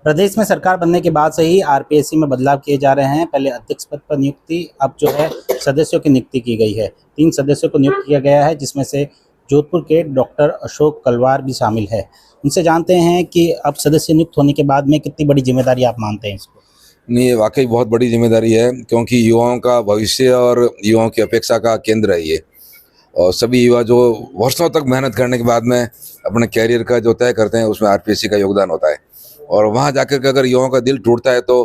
प्रदेश में सरकार बनने के बाद से ही आरपीएससी में बदलाव किए जा रहे हैं। पहले अध्यक्ष पद पर नियुक्ति, अब जो है सदस्यों की नियुक्ति की गई है। 3 सदस्यों को नियुक्त किया गया है, जिसमें से जोधपुर के डॉक्टर अशोक कलवार भी शामिल है। उनसे जानते हैं कि अब सदस्य नियुक्त होने के बाद में कितनी बड़ी जिम्मेदारी आप मानते हैं इसको? नहीं, ये वाकई बहुत बड़ी जिम्मेदारी है, क्योंकि युवाओं का भविष्य और युवाओं की अपेक्षा का केंद्र है ये। और सभी युवा जो वर्षों तक मेहनत करने के बाद में अपने कैरियर का जो तय करते हैं, उसमें आरपीएससी का योगदान होता है। और वहाँ जाकर के अगर युवाओं का दिल टूटता है तो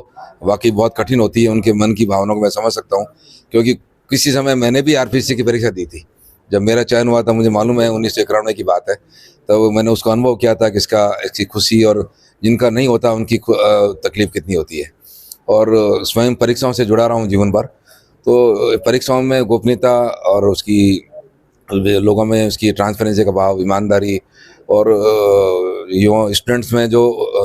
वाकई बहुत कठिन होती है। उनके मन की भावनाओं को मैं समझ सकता हूँ, क्योंकि किसी समय मैंने भी आरपीएससी की परीक्षा दी थी। जब मेरा चयन हुआ था, मुझे मालूम है 1991 की बात है, तब मैंने उसको अनुभव किया था कि इसकी खुशी और जिनका नहीं होता उनकी तकलीफ कितनी होती है। और स्वयं परीक्षाओं से जुड़ा रहा हूँ जीवन भर, तो परीक्षाओं में गोपनीयता और उसकी लोगों में उसकी ट्रांसपेरेंसी का भाव, ईमानदारी और युवा स्टूडेंट्स में जो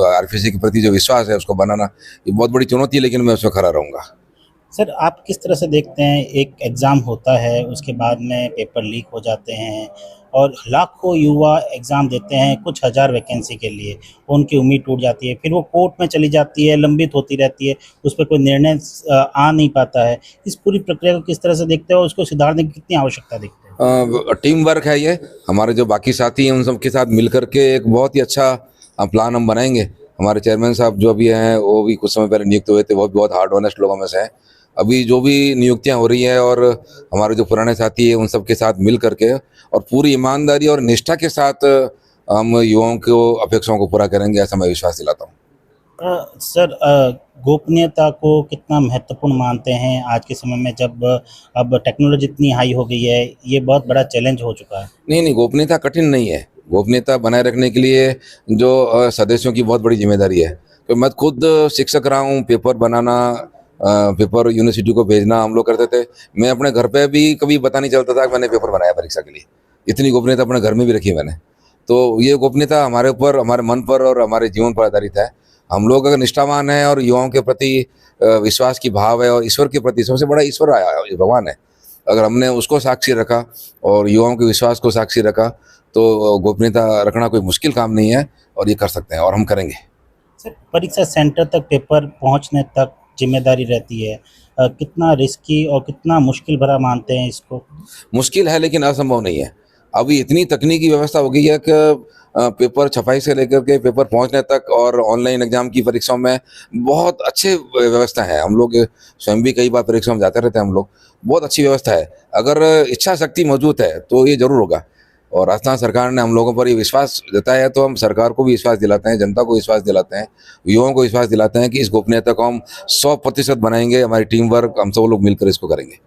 आरपीएससी के प्रति जो विश्वास है उसको बनाना, ये बहुत बड़ी चुनौती है, लेकिन मैं उसमें खड़ा रहूँगा। सर, आप किस तरह से देखते हैं, एक एग्ज़ाम होता है, उसके बाद में पेपर लीक हो जाते हैं और लाखों युवा एग्ज़ाम देते हैं कुछ हज़ार वैकेंसी के लिए, उनकी उम्मीद टूट जाती है, फिर वो कोर्ट में चली जाती है, लंबित होती रहती है, उस पे कोई निर्णय आ नहीं पाता है। इस पूरी प्रक्रिया को किस तरह से देखते हो और उसको सुधारने की कितनी आवश्यकता देखते हो? टीम वर्क है ये। हमारे जो बाकी साथी हैं उन सब के साथ मिल करके एक बहुत ही अच्छा प्लान हम बनाएंगे। हमारे चेयरमैन साहब जो अभी हैं वो भी कुछ समय पहले नियुक्त हुए थे, वो भी बहुत हार्ड ऑनेस्ट लोगों में से हैं। अभी जो भी नियुक्तियां हो रही हैं और हमारे जो पुराने साथी हैं उन सब के साथ मिल करके और पूरी ईमानदारी और निष्ठा के साथ हम युवाओं को अपेक्षाओं को पूरा करेंगे, ऐसा मैं विश्वास दिलाता हूँ। सर, गोपनीयता को कितना महत्वपूर्ण मानते हैं आज के समय में, जब अब टेक्नोलॉजी इतनी हाई हो गई है, ये बहुत बड़ा चैलेंज हो चुका है। नहीं नहीं, गोपनीयता कठिन नहीं है। गोपनीयता बनाए रखने के लिए जो सदस्यों की बहुत बड़ी जिम्मेदारी है। तो मैं खुद शिक्षक रहा हूँ, पेपर बनाना, पेपर यूनिवर्सिटी को भेजना हम लोग करते थे। मैं अपने घर पे भी कभी पता नहीं चलता था कि मैंने पेपर बनाया परीक्षा के लिए। इतनी गोपनीयता अपने घर में भी रखी है मैंने। तो ये गोपनीयता हमारे ऊपर, हमारे मन पर और हमारे जीवन पर आधारित है। हम लोग अगर निष्ठावान हैं और युवाओं के प्रति विश्वास की भाव है, और ईश्वर के प्रति, सबसे बड़ा ईश्वर आया भगवान है, अगर हमने उसको साक्षी रखा और युवाओं के विश्वास को साक्षी रखा, तो गोपनीयता रखना कोई मुश्किल काम नहीं है और ये कर सकते हैं और हम करेंगे। सर, परीक्षा सेंटर तक पेपर पहुंचने तक जिम्मेदारी रहती है। कितना रिस्की और कितना मुश्किल भरा मानते हैं इसको? मुश्किल है लेकिन असंभव नहीं है। अभी इतनी तकनीकी व्यवस्था हो गई है कि पेपर छपाई से लेकर के पेपर पहुंचने तक और ऑनलाइन एग्जाम की परीक्षाओं में बहुत अच्छे व्यवस्था है। हम लोग स्वयं भी कई बार परीक्षाओं में जाते रहते हैं हम लोग। बहुत अच्छी व्यवस्था है। अगर इच्छा शक्ति मौजूद है तो ये जरूर होगा। और राजस्थान सरकार ने हम लोगों पर ये विश्वास जताया है, तो हम सरकार को भी विश्वास दिलाते हैं, जनता को विश्वास दिलाते हैं, युवाओं को विश्वास दिलाते हैं कि इस गोपनीयता को हम 100% बनाएंगे। हमारी टीम वर्क, हम सब लोग मिलकर इसको करेंगे।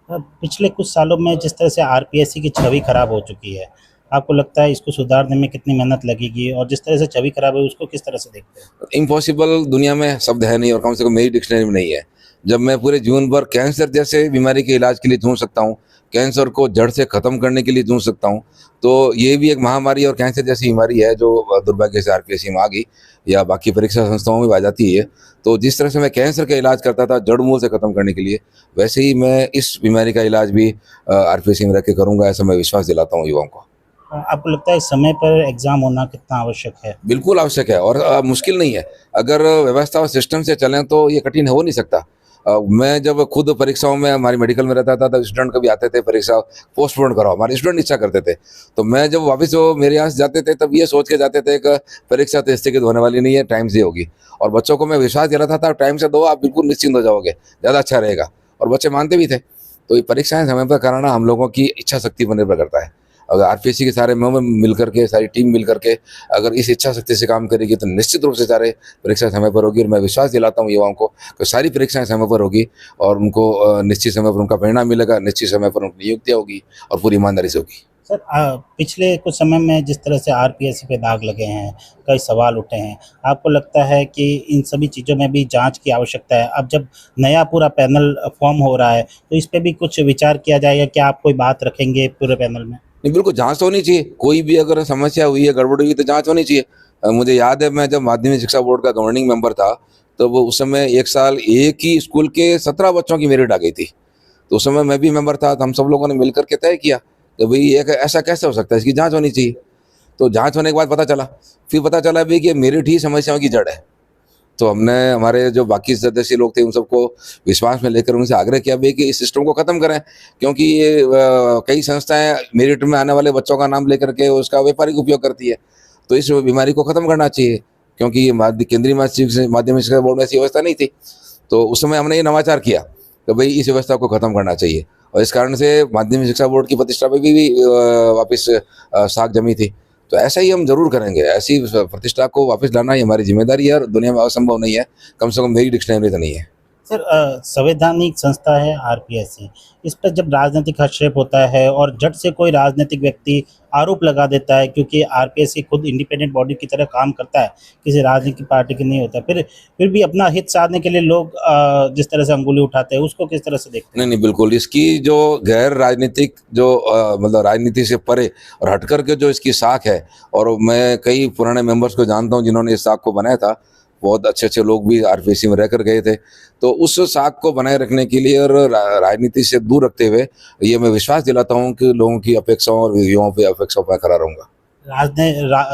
पिछले कुछ सालों में जिस तरह से आरपीएससी की छवि खराब हो चुकी है, आपको लगता है इसको सुधारने में कितनी मेहनत लगेगी, और जिस तरह से छवि खराब है उसको किस तरह से देखते हैं? इम्पॉसिबल दुनिया में शब्द है नहीं, और कम से कम मेरी डिक्शनरी में नहीं है। जब मैं पूरे जीवन भर कैंसर जैसे बीमारी के इलाज के लिए जूझ सकता हूँ, कैंसर को जड़ से ख़त्म करने के लिए जूझ सकता हूँ, तो ये भी एक महामारी और कैंसर जैसी बीमारी है जो दुर्भाग्य से आरपीएससी में आ गई या बाकी परीक्षा संस्थाओं में आ जाती है। तो जिस तरह से मैं कैंसर का इलाज करता था जड़ मूल से ख़त्म करने के लिए, वैसे ही मैं इस बीमारी का इलाज भी आरपीएससी में रख के करूँगा, ऐसा मैं विश्वास दिलाता हूँ युवाओं को। आपको लगता है समय पर एग्ज़ाम होना कितना आवश्यक है? बिल्कुल आवश्यक है और मुश्किल नहीं है। अगर व्यवस्था और सिस्टम से चलें तो ये कठिन हो नहीं सकता। मैं जब खुद परीक्षाओं में हमारी मेडिकल में रहता था, तब स्टूडेंट कभी आते थे परीक्षा पोस्टपोन कराओ, हमारे स्टूडेंट इच्छा करते थे। तो मैं जब वापस वो मेरे यहाँ से जाते थे, तब ये सोच के जाते थे कि परीक्षा तो स्थगित होने वाली नहीं है, टाइम से होगी। और बच्चों को मैं विश्वास दिलाता था, टाइम से दो, आप बिल्कुल निश्चिंत हो जाओगे, ज़्यादा अच्छा रहेगा। और बच्चे मानते भी थे। तो ये परीक्षाएं समय पर कराना हम लोगों की इच्छा शक्ति पर निर्भर करता है। अगर आरपीएससी के सारे मेंबर मिल करके, सारी टीम मिल करके अगर इस इच्छा शक्ति से काम करेगी, तो निश्चित रूप से सारे परीक्षा समय पर होगी। और मैं विश्वास दिलाता हूँ युवाओं को कि सारी परीक्षाएं समय पर होगी और उनको निश्चित समय पर उनका परिणाम मिलेगा, निश्चित समय पर उनकी नियुक्तियाँ होगी और पूरी ईमानदारी से होगी। सर, पिछले कुछ समय में जिस तरह से आरपीएससी पे दाग लगे हैं, कई सवाल उठे हैं, आपको लगता है कि इन सभी चीज़ों में भी जांच की आवश्यकता है? अब जब नया पूरा पैनल फॉर्म हो रहा है, तो इस पे भी कुछ विचार किया जाएगा? क्या आप कोई बात रखेंगे पूरे पैनल में? नहीं, बिल्कुल जांच तो होनी चाहिए। कोई भी अगर समस्या हुई है, गड़बड़ हुई, तो जांच होनी चाहिए। मुझे याद है, मैं जब माध्यमिक शिक्षा बोर्ड का गवर्निंग मेंबर था, तो वो उस समय एक साल एक ही स्कूल के 17 बच्चों की मेरिट आ गई थी। तो उस समय मैं भी मेंबर था, तो हम सब लोगों ने मिलकर के तय किया कि भाई ये ऐसा कैसे हो सकता है, इसकी जांच होनी चाहिए। तो जांच होने के बाद पता चला, फिर पता चला भी कि मेरिट ही समस्याओं की जड़ है। तो हमने हमारे जो बाकी सदस्य लोग थे उन सबको विश्वास में लेकर उनसे आग्रह किया भी कि इस सिस्टम को ख़त्म करें, क्योंकि ये कई संस्थाएं मेरिट में आने वाले बच्चों का नाम लेकर के उसका व्यापारिक उपयोग करती है। तो इस बीमारी को ख़त्म करना चाहिए, क्योंकि ये केंद्रीय माध्यमिक शिक्षा बोर्ड में ऐसी व्यवस्था नहीं थी। तो उस समय हमने ये नवाचार किया कि भाई इस व्यवस्था को ख़त्म करना चाहिए, और इस कारण से माध्यमिक शिक्षा बोर्ड की प्रतिष्ठा पे भी वापस साख जमी थी। तो ऐसा ही हम जरूर करेंगे, ऐसी प्रतिष्ठा को वापस लाना ही हमारी जिम्मेदारी है, और दुनिया में असंभव नहीं है, कम से कम मेरी डिक्शनरी तो नहीं है। सर संवैधानिक संस्था है आरपीएससी, इस पर जब राजनीतिक हस्तक्षेप होता है और झट से कोई राजनीतिक व्यक्ति आरोप लगा देता है, क्योंकि आरपीएससी खुद इंडिपेंडेंट बॉडी की तरह काम करता है, किसी राजनीतिक पार्टी की नहीं होता, फिर भी अपना हित साधने के लिए लोग जिस तरह से अंगुली उठाते हैं, उसको किस तरह से देखते हैं? नहीं नहीं, बिल्कुल इसकी जो गैर राजनीतिक जो मतलब राजनीति से परे और हटकर के जो इसकी साख है, और मैं कई पुराने मेंबर्स को जानता हूं जिन्होंने इस साख को बनाया था, बहुत अच्छे अच्छे लोग भी आरपीएससी में रहकर गए थे। तो उस साख को बनाए रखने के लिए और राजनीति से दूर रखते हुए ये मैं विश्वास दिलाता हूं कि लोगों की अपेक्षाओं और युवाओं की अपेक्षाओं पर खड़ा रहूंगा।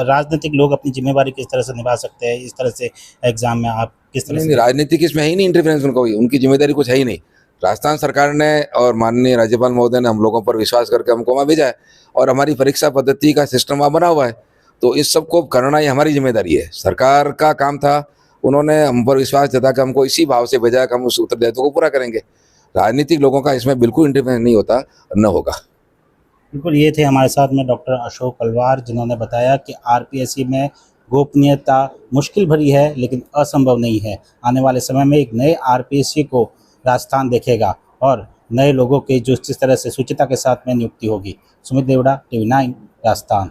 राजनीतिक लोग अपनी जिम्मेवारी किस तरह से निभा सकते हैं इस तरह से एग्जाम में, आप किस तरह नहीं से? नहीं, राजनीतिक इसमें है ही नहीं, इंटरफेरेंस उनका उनकी जिम्मेदारी कुछ है ही नहीं। राजस्थान सरकार ने और माननीय राज्यपाल महोदय ने हम लोगों पर विश्वास करके हमको वहाँ भेजा है, और हमारी परीक्षा पद्धति का सिस्टम वहाँ बना हुआ है। तो इस सब को करना ही हमारी जिम्मेदारी है, सरकार का काम था। उन्होंने हम पर विश्वास जता कि हमको इसी भाव से भेजा कि हम उस उत्तरदायित्व को पूरा करेंगे। राजनीतिक लोगों का इसमें बिल्कुल इंटरफेरेंस नहीं होता, न होगा। बिल्कुल, ये थे हमारे साथ में डॉक्टर अशोक अलवार, जिन्होंने बताया कि आरपीएससी में गोपनीयता मुश्किल भरी है लेकिन असंभव नहीं है। आने वाले समय में एक नए आरपीएससी को राजस्थान देखेगा और नए लोगों के जो जिस तरह से शुचिता के साथ में नियुक्ति होगी। सुमित देवड़ा, टीवी 9 राजस्थान।